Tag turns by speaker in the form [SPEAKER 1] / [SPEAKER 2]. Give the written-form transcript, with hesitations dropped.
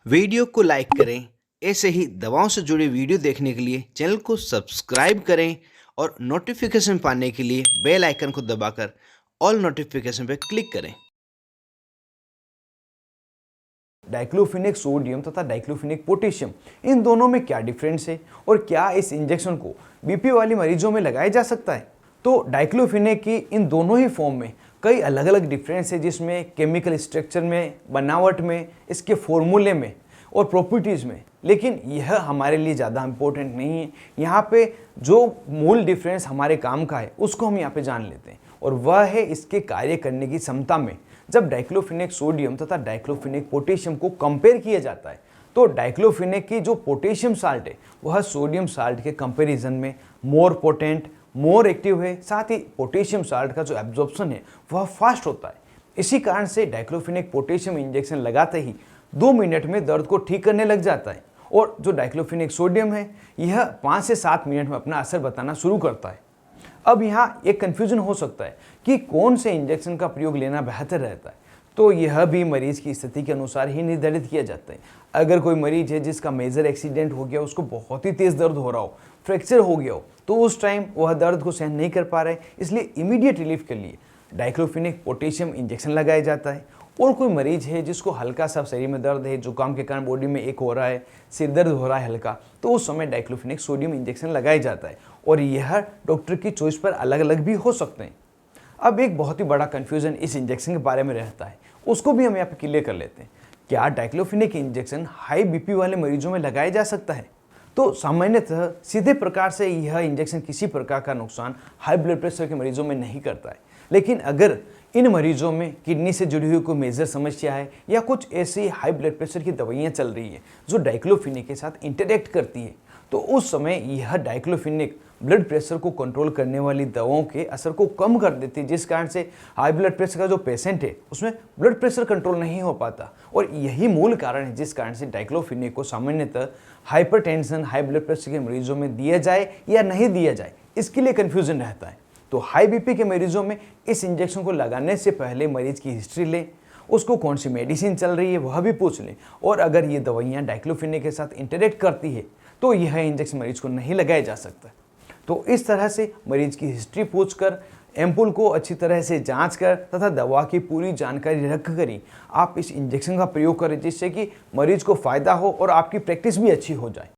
[SPEAKER 1] Video को like करें। ऐसे ही दवाओं से जुड़ी वीडियो देखने के लिए चैनल को सब्सक्राइब करें और नोटिफिकेशन पाने के लिए बेल आइकन को दबाकर ऑल नोटिफिकेशन पर क्लिक करें।
[SPEAKER 2] डाइक्लोफिनेक सोडियम तथा डाइक्लोफिनेक पोटेशियम, इन दोनों में क्या डिफरेंस है और क्या इस इंजेक्शन को बीपी वाले मरीजों में लगाया जा सकता है? तो डाइक्लोफिनेक की इन दोनों ही फॉर्म में कई अलग अलग डिफरेंस है, जिसमें केमिकल स्ट्रक्चर में, बनावट में, इसके फॉर्मूले में और प्रॉपर्टीज़ में। लेकिन यह हमारे लिए ज़्यादा इम्पोर्टेंट नहीं है। यहाँ पे जो मूल डिफरेंस हमारे काम का है उसको हम यहाँ पे जान लेते हैं, और वह है इसके कार्य करने की क्षमता में। जब डाइक्लोफिनेक सोडियम तथा डाइक्लोफिनेक पोटेशियम को कंपेयर किया जाता है तो डाइक्लोफिनेक की जो पोटेशियम साल्ट है वह सोडियम साल्ट के कंपैरिजन में मोर पोटेंट, मोर एक्टिव है। साथ ही पोटेशियम साल्ट का जो एब्जॉर्प्शन है वह फास्ट होता है। इसी कारण से डाइक्लोफिनेक पोटेशियम इंजेक्शन लगाते ही 2 मिनट में दर्द को ठीक करने लग जाता है, और जो डाइक्लोफिनेक सोडियम है यह 5 से 7 मिनट में अपना असर बताना शुरू करता है। अब यहाँ एक कन्फ्यूजन हो सकता है कि कौन से इंजेक्शन का प्रयोग लेना बेहतर रहता है। तो यह भी मरीज की स्थिति के अनुसार ही निर्धारित किया जाता है। अगर कोई मरीज है जिसका मेजर एक्सीडेंट हो गया, उसको बहुत ही तेज दर्द हो रहा हो, फ्रैक्चर हो गया हो, तो उस टाइम वह दर्द को सहन नहीं कर पा रहे, इसलिए इमीडिएट रिलीफ के लिए डाइक्लोफिनेक पोटेशियम इंजेक्शन लगाया जाता है। और कोई मरीज है जिसको हल्का सा शरीर में दर्द है, जुकाम के कारण बॉडी में एक हो रहा है, सिर दर्द हो रहा है हल्का, तो उस समय डाइक्लोफिनेक सोडियम इंजेक्शन लगाया जाता है। और यह डॉक्टर की चॉइस पर अलग अलग भी हो सकते हैं। अब एक बहुत ही बड़ा कन्फ्यूजन इस इंजेक्शन के बारे में रहता है, उसको भी हम यहाँ पे क्लियर कर लेते हैं। क्या डाइक्लोफिनेक इंजेक्शन हाई बीपी वाले मरीजों में लगाया जा सकता है? तो सामान्यतः सीधे प्रकार से यह इंजेक्शन किसी प्रकार का नुकसान हाई ब्लड प्रेशर के मरीजों में नहीं करता है। लेकिन अगर इन मरीजों में किडनी से जुड़ी हुई कोई मेजर समस्या है या कुछ ऐसी हाई ब्लड प्रेशर की दवाइयाँ चल रही है जो डाइक्लोफिनेक के साथ इंटरेक्ट करती है, तो उस समय यह डाइक्लोफिनेक ब्लड प्रेशर को कंट्रोल करने वाली दवाओं के असर को कम कर देती है, जिस कारण से हाई ब्लड प्रेशर का जो पेशेंट है उसमें ब्लड प्रेशर कंट्रोल नहीं हो पाता। और यही मूल कारण है जिस कारण से डाइक्लोफिनेक को सामान्यतः हाइपरटेंशन, हाई ब्लड प्रेशर के मरीजों में दिया जाए या नहीं दिया जाए, इसके लिए कन्फ्यूजन रहता है। तो हाई बीपी के मरीजों में इस इंजेक्शन को लगाने से पहले मरीज की हिस्ट्री लें, उसको कौन सी मेडिसिन चल रही है वह भी पूछ लें, और अगर ये दवाइयाँ डाइक्लोफिनेक के साथ इंटरेक्ट करती है तो यह इंजेक्शन मरीज को नहीं लगाया जा सकता। तो इस तरह से मरीज की हिस्ट्री पूछकर, एम्पुल को अच्छी तरह से जांच कर तथा दवा की पूरी जानकारी रख कर ही आप इस इंजेक्शन का प्रयोग करें, जिससे कि मरीज को फ़ायदा हो और आपकी प्रैक्टिस भी अच्छी हो जाए।